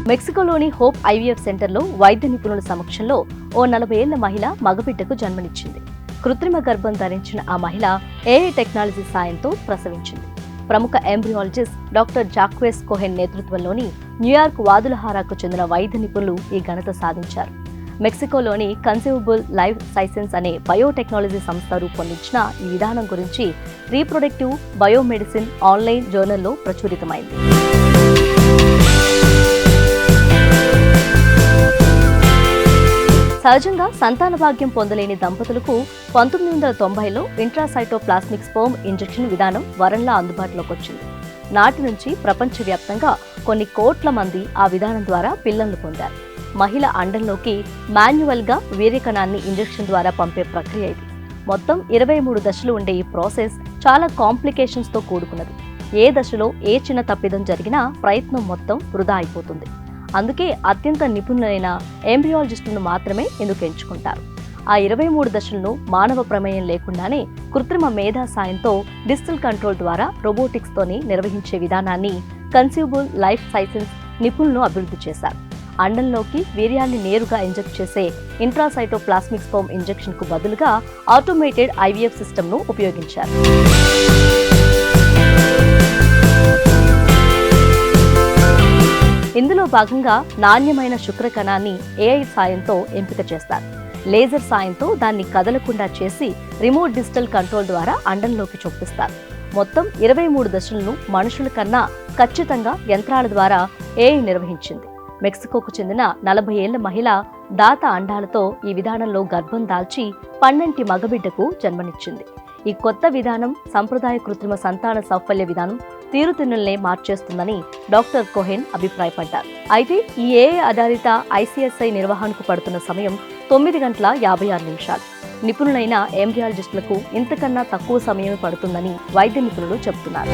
మెక్సికోలోని hope IVF సెంటర్లో వైద్య నిపుణుల సమక్షంలో ఓ 40 ఏళ్ల మహిళ మగబిడ్డకు జన్మనిచ్చింది. కృత్రిమ గర్భం ధరించిన ఆ మహిళ ఏఐ టెక్నాలజీ సాయంతో ప్రసవించింది. ప్రముఖ ఎంబ్రియాలజిస్ట్ డాక్టర్ జాక్వెస్ కోహెన్ నేతృత్వంలోని న్యూయార్క్ వాదులహారాకు చెందిన వైద్య నిపుణులు ఈ ఘనత సాధించారు. మెక్సికోలోని కన్సీవబుల్ లైఫ్ సైన్సెస్ అనే బయోటెక్నాలజీ సంస్థ రూపొందించిన ఈ విధానం గురించి రీప్రొడక్టివ్ బయోమెడిసిన్ ఆన్లైన్ జర్నల్లో ప్రచురితమైంది. సహజంగా సంతాన భాగ్యం పొందలేని దంపతులకు 1990లో ఇంట్రాసైటోప్లాస్మిక్ స్పెర్మ్ ఇంజెక్షన్ విధానం వరంలా అందుబాటులోకి వచ్చింది. నాటి నుంచి ప్రపంచవ్యాప్తంగా కొన్ని కోట్ల మంది ఆ విధానం ద్వారా పిల్లలను పొందారు. మహిళ అండంలోకి మాన్యువల్గా వీర్యకణాన్ని ఇంజెక్షన్ ద్వారా పంపే ప్రక్రియ ఇది. మొత్తం 23 దశలు ఉండే ఈ ప్రాసెస్ చాలా కాంప్లికేషన్స్తో కూడుకున్నది. ఏ దశలో ఏ చిన్న తప్పిదం జరిగినా ప్రయత్నం మొత్తం వృధా అయిపోతుంది. అందుకే అత్యంత నిపుణులైన ఎంబ్రియాలజిస్టులను మాత్రమే ఎందుకు ఎంచుకుంటారు. ఆ 23 దశలను మానవ ప్రమేయం లేకుండానే కృత్రిమ మేధా సాయంతో డిజిటల్ కంట్రోల్ ద్వారా రోబోటిక్స్తోని నిర్వహించే విధానాన్ని కన్సీవబుల్ లైఫ్ సైన్సెస్ నిపుణులు అభివృద్ధి చేశారు. అండంలోకి వీర్యాన్ని నేరుగా ఇంజెక్ట్ చేసే ఇంట్రాసైటోప్లాస్మిక్ స్పెర్మ్ ఇంజెక్షన్ కు బదులుగా ఆటోమేటెడ్ ఐవీఎఫ్ సిస్టమ్ను ఉపయోగించారు. ఇందులో భాగంగా నాణ్యమైన శుక్రకణాన్ని ఏఐ సాయంతో ఎంపిక చేస్తారు. లేజర్ సాయంతో దాన్ని కదలకుండా చేసి రిమోట్ డిజిటల్ కంట్రోల్ ద్వారా అండంలోకి చొప్పిస్తారు. మొత్తం 23 దశలను మనుషుల కన్నా ఖచ్చితంగా యంత్రాల ద్వారా ఏఐ నిర్వహించింది. మెక్సికోకు చెందిన 40 ఏళ్ల మహిళ దాత అండాలతో ఈ విధానంలో గర్భం దాల్చి 12 మగబిడ్డకు జన్మనిచ్చింది. ఈ కొత్త విధానం సంప్రదాయ కృత్రిమ సంతాన సౌఫల్య విధానం తీరుతెన్నులనే మార్చేస్తుందని డాక్టర్ కోహెన్ అభిప్రాయపడ్డారు. అయితే ఈ ఏఐ ఆధారిత ఐసీఎస్ఐ నిర్వహణకు పడుతున్న సమయం 9 గంటల 56 నిమిషాలు. నిపుణులైన ఎంబ్రియాలజిస్టులకు ఇంతకన్నా తక్కువ సమయమే పడుతుందని వైద్య నిపుణులు చెబుతున్నారు.